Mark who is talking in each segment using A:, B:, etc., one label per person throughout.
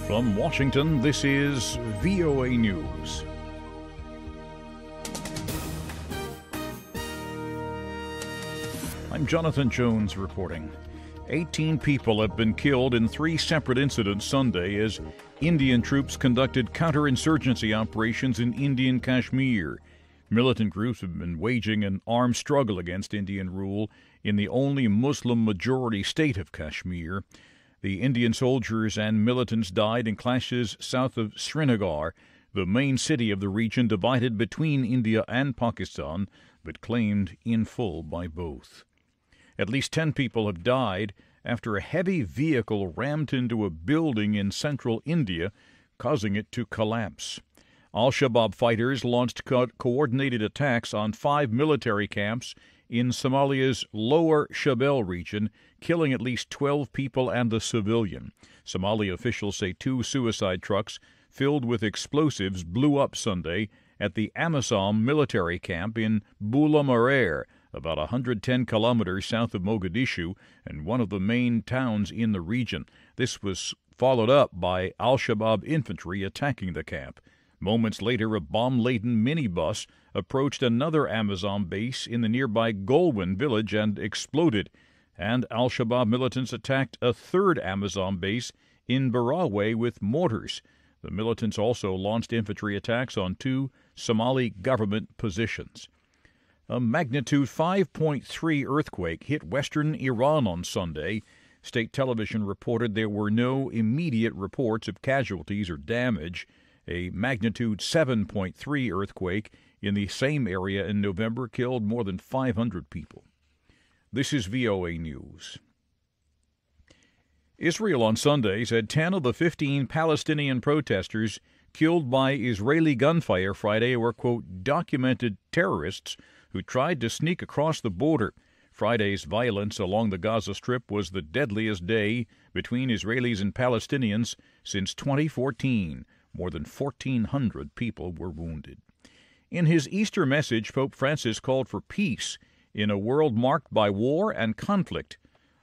A: From Washington, this is VOA News. I'm Jonathan Jones reporting. 18 people have been killed in 3 separate incidents Sunday as Indian troops conducted counterinsurgency operations in Indian Kashmir. Militant groups have been waging an armed struggle against Indian rule in the only Muslim-majority state of Kashmir. The Indian soldiers and militants died in clashes south of Srinagar, the main city of the region divided between India and Pakistan, but claimed in full by both. At least 10 people have died after a heavy vehicle rammed into a building in central India, causing it to collapse. Al-Shabab fighters launched coordinated attacks on 5 military camps in Somalia's lower Shabelle region, killing at least 12 people and a civilian. Somali officials say 2 suicide trucks filled with explosives blew up Sunday at the AMISOM military camp in Bula Marer, about 110 kilometers south of Mogadishu and one of the main towns in the region. This was followed up by Al-Shabab infantry attacking the camp. Moments later, a bomb-laden minibus approached another AMISOM base in the nearby Golwyn village and exploded, and Al-Shabab militants attacked a third AMISOM base in Barawe with mortars. The militants also launched infantry attacks on 2 Somali government positions. A magnitude 5.3 earthquake hit western Iran on Sunday. State television reported there were no immediate reports of casualties or damage. A magnitude 7.3 earthquake in the same area in November killed more than 500 people. This is VOA News. Israel on Sunday said 10 of the 15 Palestinian protesters killed by Israeli gunfire Friday were, quote, documented terrorists who tried to sneak across the border. Friday's violence along the Gaza Strip was the deadliest day between Israelis and Palestinians since 2014. More than 1,400 people were wounded. In his Easter message, Pope Francis called for peace in a world marked by war and conflict.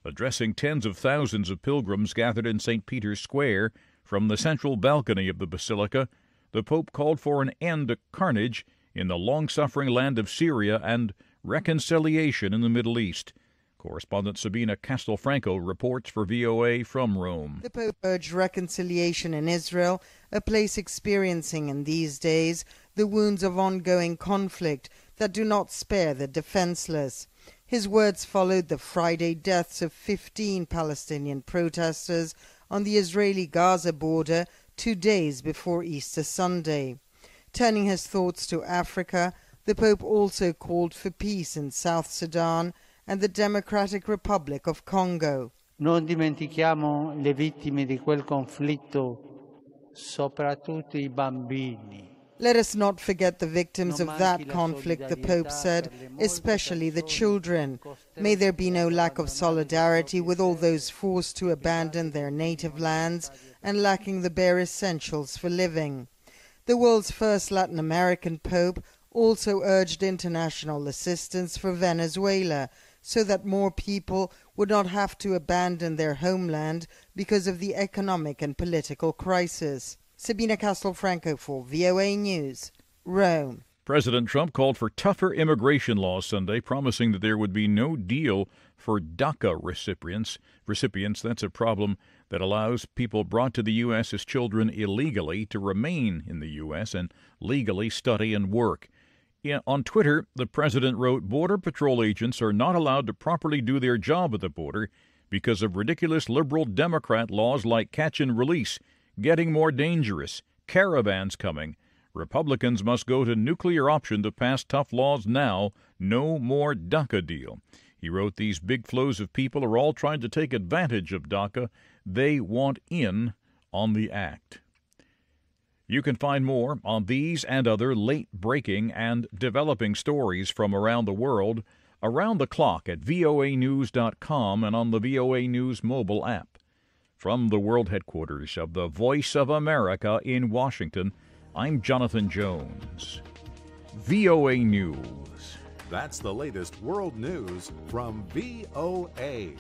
A: Addressing tens of thousands of pilgrims gathered in St. Peter's Square from the central balcony of the basilica, the Pope called for an end to carnage in the long-suffering land of Syria and reconciliation in the Middle East. Correspondent Sabina Castelfranco reports for VOA from Rome.
B: The Pope urged reconciliation in Israel, a place experiencing in these days the wounds of ongoing conflict that do not spare the defenseless. His words followed the Friday deaths of 15 Palestinian protesters on the Israeli-Gaza border 2 days before Easter Sunday. Turning his thoughts to Africa, the Pope also called for peace in South Sudan and the Democratic Republic of Congo.
C: Non dimentichiamo le vittime di quel conflitto, soprattutto I bambini.
B: Let us not forget the victims of that conflict, the Pope said, especially the children. May there be no lack of solidarity with all those forced to abandon their native lands and lacking the bare essentials for living. The world's first Latin American Pope also urged international assistance for Venezuela so that more people would not have to abandon their homeland because of the economic and political crisis. Sabina Castelfranco for VOA News, Rome.
A: President Trump called for tougher immigration laws Sunday, promising that there would be no deal for DACA recipients. That's a problem that allows people brought to the U.S. as children illegally to remain in the U.S. and legally study and work. On Twitter, the president wrote, Border Patrol agents are not allowed to properly do their job at the border because of ridiculous liberal Democrat laws like catch and release, getting more dangerous, caravans coming. Republicans must go to nuclear option to pass tough laws now. No more DACA deal. He wrote, these big flows of people are all trying to take advantage of DACA. They want in on the act. You can find more on these and other late-breaking and developing stories from around the world around the clock at voanews.com and on the VOA News mobile app. From the world headquarters of the Voice of America in Washington, I'm Jonathan Jones. VOA News.
D: That's the latest world news from VOA.